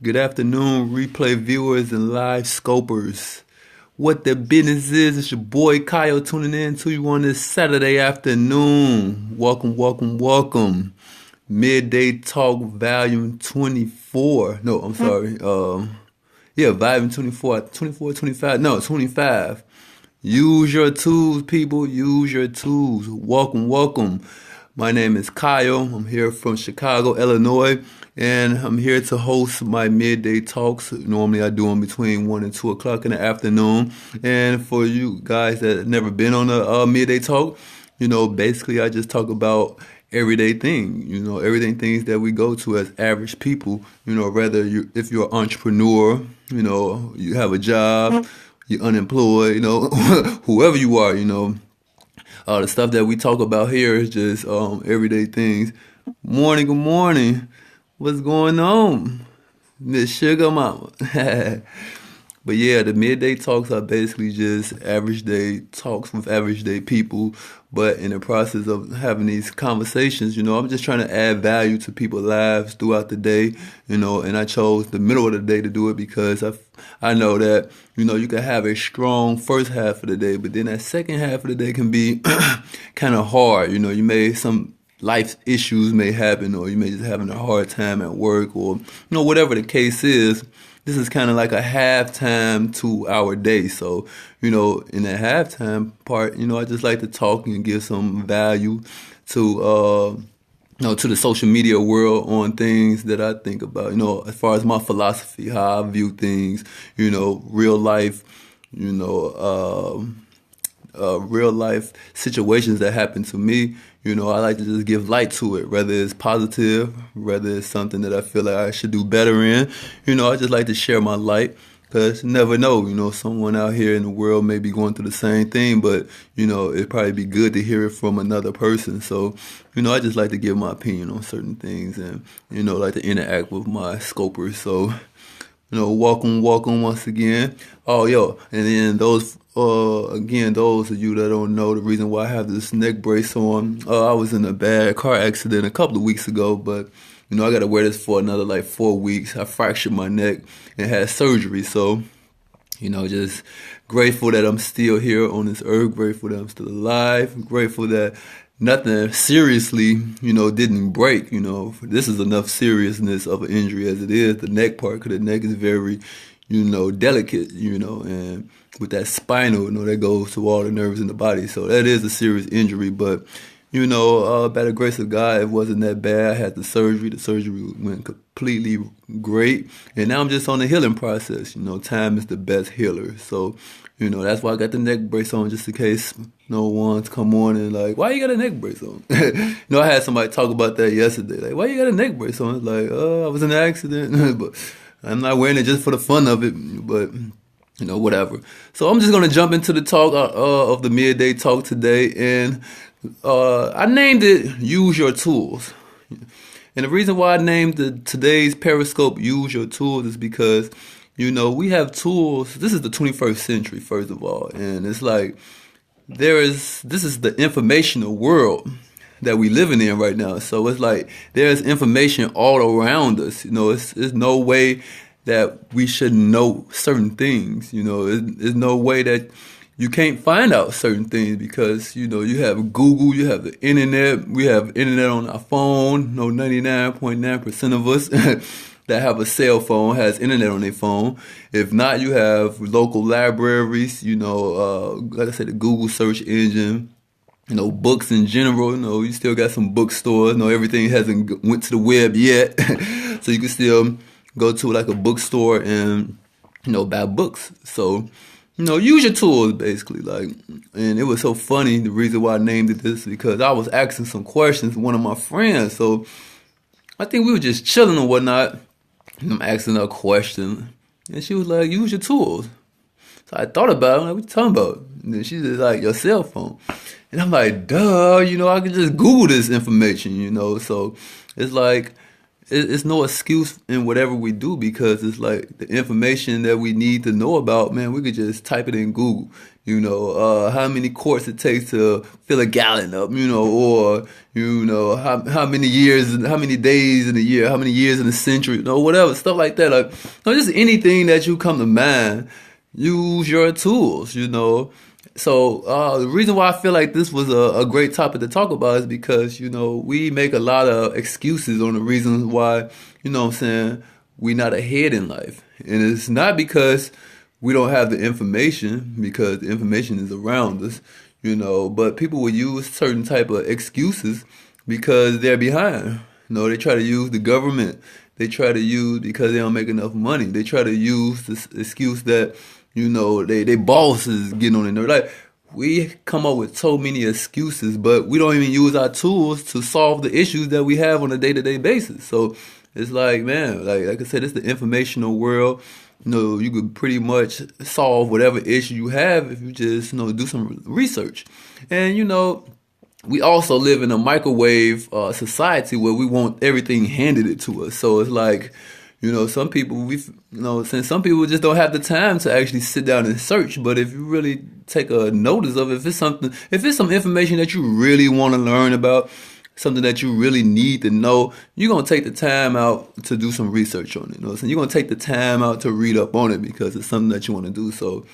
Good afternoon, replay viewers and live scopers. What the business is, it's your boy Kyle tuning in to you on this Saturday afternoon. Welcome, welcome, welcome. Midday Talk Volume 24. No, I'm sorry. Volume 24, 24, 25. No, 25. Use your tools, people. Use your tools. Welcome, welcome. My name is Kyle. I'm here from Chicago, Illinois, and I'm here to host my midday talks. Normally, I do them between 1 and 2 o'clock in the afternoon. And for you guys that have never been on a midday talk, basically, I just talk about everyday everyday things that we go to as average people. If you're an entrepreneur, you have a job, you're unemployed, whoever you are, the stuff that we talk about here is just everyday things. Morning, good morning. What's going on, Miss Sugar Mama? But yeah, the midday talks are basically just average day talks with average day people. But in the process of having these conversations, I'm just trying to add value to people's lives throughout the day, and I chose the middle of the day to do it because I know that, you can have a strong first half of the day, but then that second half of the day can be kind of hard. Some life issues may happen, or you may just having a hard time at work, or, whatever the case is. This is kind of like a halftime to our day. So, in that halftime part, I just like to talk and give some value to, to the social media world on things that I think about, as far as my philosophy, how I view things, real life, real life situations that happen to me. I like to just give light to it, whether it's positive, whether it's something that I feel like I should do better in. I just like to share my light because you never know, someone out here in the world may be going through the same thing, but, it'd probably be good to hear it from another person. So, I just like to give my opinion on certain things and, like to interact with my scopers. So, welcome once again. Oh, yo, and then those of you that don't know, the reason why I have this neck brace on, I was in a bad car accident a couple of weeks ago, but, I got to wear this for another like 4 weeks. I fractured my neck and had surgery, so, just grateful that I'm still here on this earth, grateful that I'm still alive, grateful that nothing seriously, didn't break. This is enough seriousness of an injury as it is. The neck part, because the neck is very, delicate, and with that spinal, that goes to all the nerves in the body. So that is a serious injury, but, by the grace of God, it wasn't that bad. I had the surgery. The surgery went completely great. And now I'm just on the healing process. Time is the best healer. So, that's why I got the neck brace on, just in case no one's come on and like, why you got a neck brace on? I had somebody talk about that yesterday. Like, why you got a neck brace on? It's like, I was in an accident, but I'm not wearing it just for the fun of it, but, whatever. So I'm just going to jump into the talk of the midday talk today. And I named it Use Your Tools. And the reason why I named today's Periscope Use Your Tools is because, we have tools. This is the 21st century, first of all. And it's like, this is the informational world that we living in right now. So it's like, there's information all around us. It's no way that we should know certain things. There's no way that you can't find out certain things because, you have Google, you have the internet, we have internet on our phone. 99.9% of us that have a cell phone has internet on their phone. If not, you have local libraries, like I said, the Google search engine, books in general, you still got some bookstores. Everything hasn't went to the web yet. So you can still go to like a bookstore and, buy books. So, use your tools, basically. And it was so funny. The reason why I named it this is because I was asking some questions to one of my friends. So I think we were just chilling and whatnot. And I'm asking her a question. And she was like, use your tools. So I thought about it. I'm like, what you talking about? And then she's just like, your cell phone. And I'm like, duh, I can just Google this information, So it's like, it's no excuse in whatever we do because it's like the information that we need to know about, man, we could just type it in Google. How many quarts it takes to fill a gallon up, or how many years, how many days in a year, how many years in a century, whatever stuff like that. Like, just anything that you come to mind, use your tools. So the reason why I feel like this was a great topic to talk about is because, we make a lot of excuses on the reasons why, what I'm saying, we're not ahead in life. And it's not because we don't have the information, because the information is around us, but people will use certain type of excuses because they're behind. They try to use the government. They try to use because they don't make enough money. They try to use this excuse that, they bosses getting on their nerves. Like, we come up with so many excuses, but we don't even use our tools to solve the issues that we have on a day-to-day basis. So it's like, man, like I said, it's the informational world. You could pretty much solve whatever issue you have if you just, do some research. And, we also live in a microwave society where we want everything handed it to us. So it's like, some people, since some people just don't have the time to actually sit down and search. But if you really take a notice of it, if it's some information that you really want to learn about, something that you really need to know, you're going to take the time out to do some research on it. So you're going to take the time out to read up on it because it's something that you want to do. So,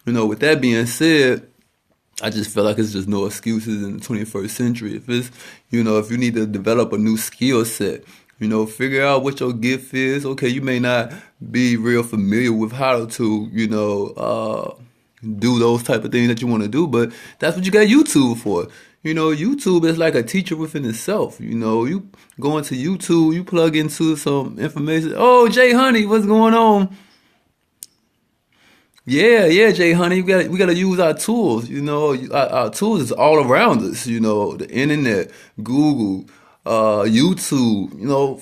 with that being said, I just feel like it's just no excuses in the 21st century. If it's, if you need to develop a new skill set, figure out what your gift is. Okay, you may not be real familiar with how to, do those type of things that you want to do, but that's what you got YouTube for. YouTube is like a teacher within itself. You go into YouTube, you plug into some information. Oh, Jay Honey, what's going on? Yeah, Jay Honey, we gotta use our tools. Our tools is all around us. The internet, Google, YouTube,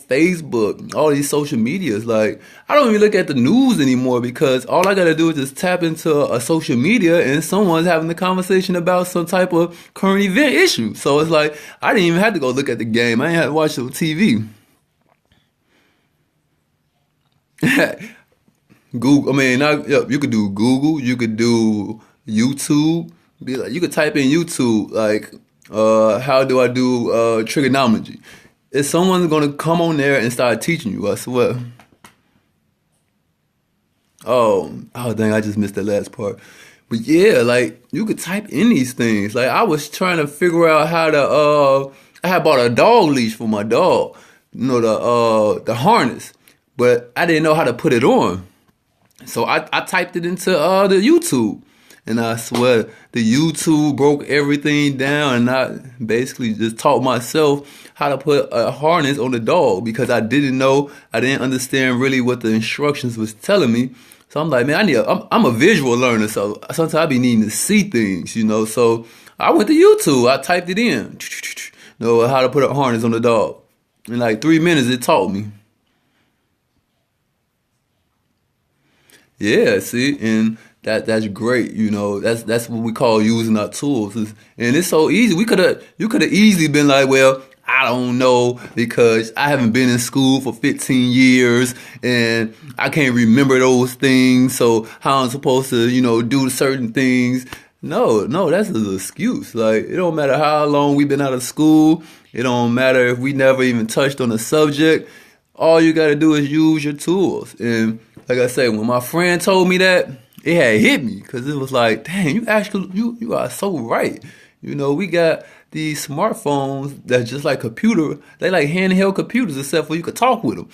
Facebook, all these social medias. Like, I don't even look at the news anymore because all I gotta do is just tap into a social media and someone's having a conversation about some type of current event issue. So it's like I didn't even have to go look at the game. I didn't have to watch it on TV. Google. I mean, you could do Google. You could do YouTube. Be like, you could type in YouTube like, how do I do trigonometry? Is someone gonna come on there and start teaching you? I swear. Oh, dang! I just missed the last part. But yeah, like you could type in these things. Like I was trying to figure out how to. I had bought a dog leash for my dog. The harness, but I didn't know how to put it on. So I typed it into the YouTube, and I swear the YouTube broke everything down, and I basically just taught myself how to put a harness on the dog because I didn't understand really what the instructions was telling me. So I'm like, man, I'm a visual learner, so sometimes I be needing to see things, So I went to YouTube, I typed it in, how to put a harness on the dog. In like 3 minutes, it taught me. Yeah, see, and that's great. That's what we call using our tools, and it's so easy. You could have easily been like, well, I don't know because I haven't been in school for 15 years and I can't remember those things. So how I'm supposed to, do certain things? No, that's an excuse. Like it don't matter how long we've been out of school. It don't matter if we never even touched on a subject. All you got to do is use your tools. And like I said, when my friend told me that, it had hit me because it was like, dang, you are so right. We got these smartphones that's just like computer. They like handheld computers, except for you could talk with them,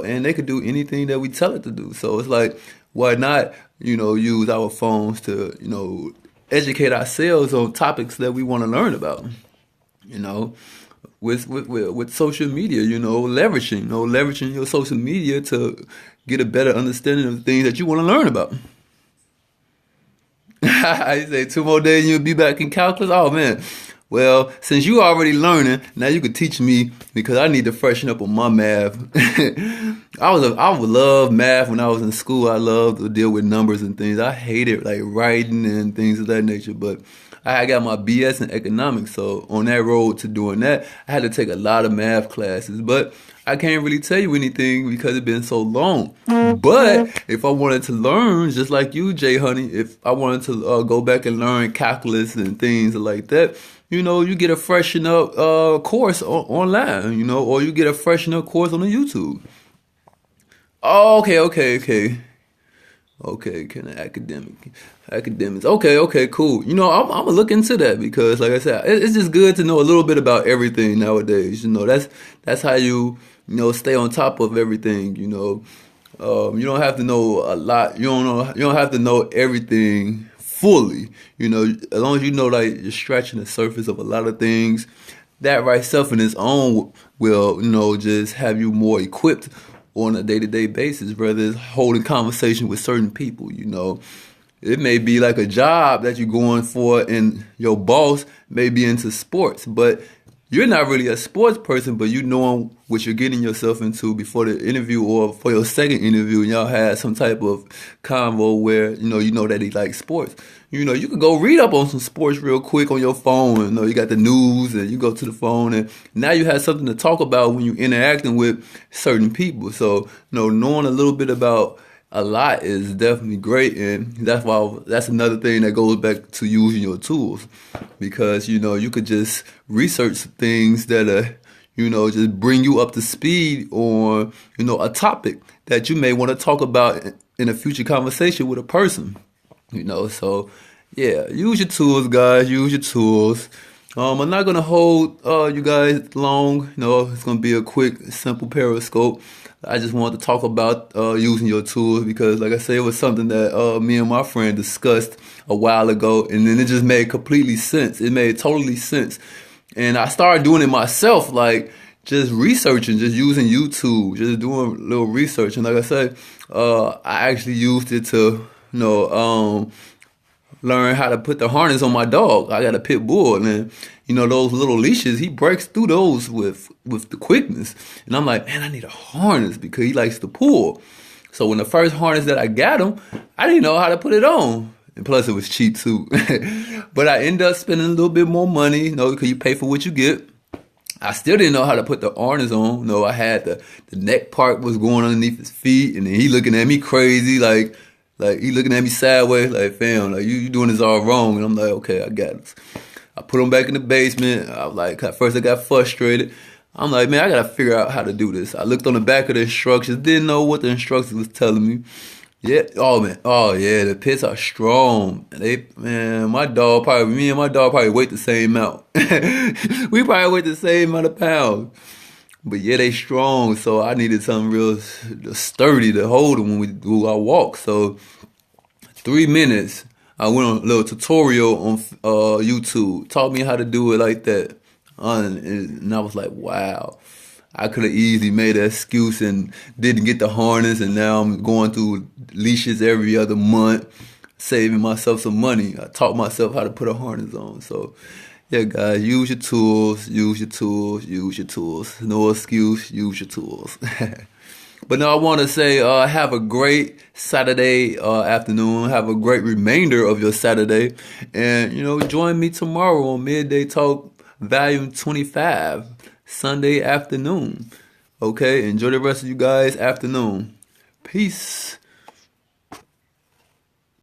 and they could do anything that we tell it to do. So it's like, why not, use our phones to, educate ourselves on topics that we want to learn about, with social media, leveraging your social media to get a better understanding of things that you want to learn about. I say 2 more days and you'll be back in calculus. Oh man. Well, since you already learning, now you can teach me because I need to freshen up on my math. I would love math when I was in school. I loved to deal with numbers and things. I hated like writing and things of that nature, but I got my BS in economics. So on that road to doing that, I had to take a lot of math classes. But I can't really tell you anything because it's been so long. But if I wanted to learn, just like you, Jay Honey, if I wanted to go back and learn calculus and things like that, you get a freshen up course online, or you get a freshen up course on the YouTube. Oh, okay. Okay, kind of academics. Okay, cool. I'm gonna look into that because, like I said, it's just good to know a little bit about everything nowadays. That's how stay on top of everything. You don't have to know a lot. You don't have to know everything fully. As long as like you're scratching the surface of a lot of things, that right self in its own will, just have you more equipped on a day-to-day basis, whether it's holding conversation with certain people. It may be like a job that you're going for and your boss may be into sports, but you're not really a sports person, but you know what you're getting yourself into before the interview or for your second interview, and y'all had some type of convo where you know that he likes sports. You could go read up on some sports real quick on your phone. You got the news, and you go to the phone, and now you have something to talk about when you're interacting with certain people. So, knowing a little bit about a lot is definitely great, and that's another thing that goes back to using your tools, because you could just research things that just bring you up to speed on a topic that you may want to talk about in a future conversation with a person. So yeah, use your tools, guys. Use your tools. I'm not gonna hold you guys long. It's gonna be a quick, simple Periscope. I just wanted to talk about using your tools because, like I said, it was something that me and my friend discussed a while ago, and then it just made completely sense. It made totally sense, and I started doing it myself, like just researching, just using YouTube, just doing a little research. And like I said, I actually used it to, learn how to put the harness on my dog. I got a pit bull, and those little leashes, he breaks through those with the quickness. And I'm like, man, I need a harness because he likes to pull. So when the first harness that I got him, I didn't know how to put it on. And plus it was cheap too. But I ended up spending a little bit more money, because you pay for what you get. I still didn't know how to put the harness on. I had the neck part was going underneath his feet, and then he looking at me crazy, like he looking at me sideways, like, fam, like you doing this all wrong. And I'm like, okay, I got this. I put him back in the basement. I was like, at first I got frustrated. I'm like, man, I gotta figure out how to do this. I looked on the back of the instructions, didn't know what the instructions was telling me. Yeah, oh man, oh yeah, the pits are strong. Me and my dog probably weigh the same amount. We probably weigh the same amount of pounds. But yeah, they strong, so I needed something real sturdy to hold them when we do our walk. So 3 minutes, I went on a little tutorial on YouTube, taught me how to do it like that. And I was like, wow, I could have easily made an excuse and didn't get the harness, and now I'm going through leashes every other month, saving myself some money. I taught myself how to put a harness on. So yeah, guys, use your tools, use your tools, use your tools. No excuse, use your tools. But now I want to say have a great Saturday afternoon. Have a great remainder of your Saturday. And, join me tomorrow on Midday Talk Volume 25, Sunday afternoon. Okay, enjoy the rest of you guys' afternoon. Peace.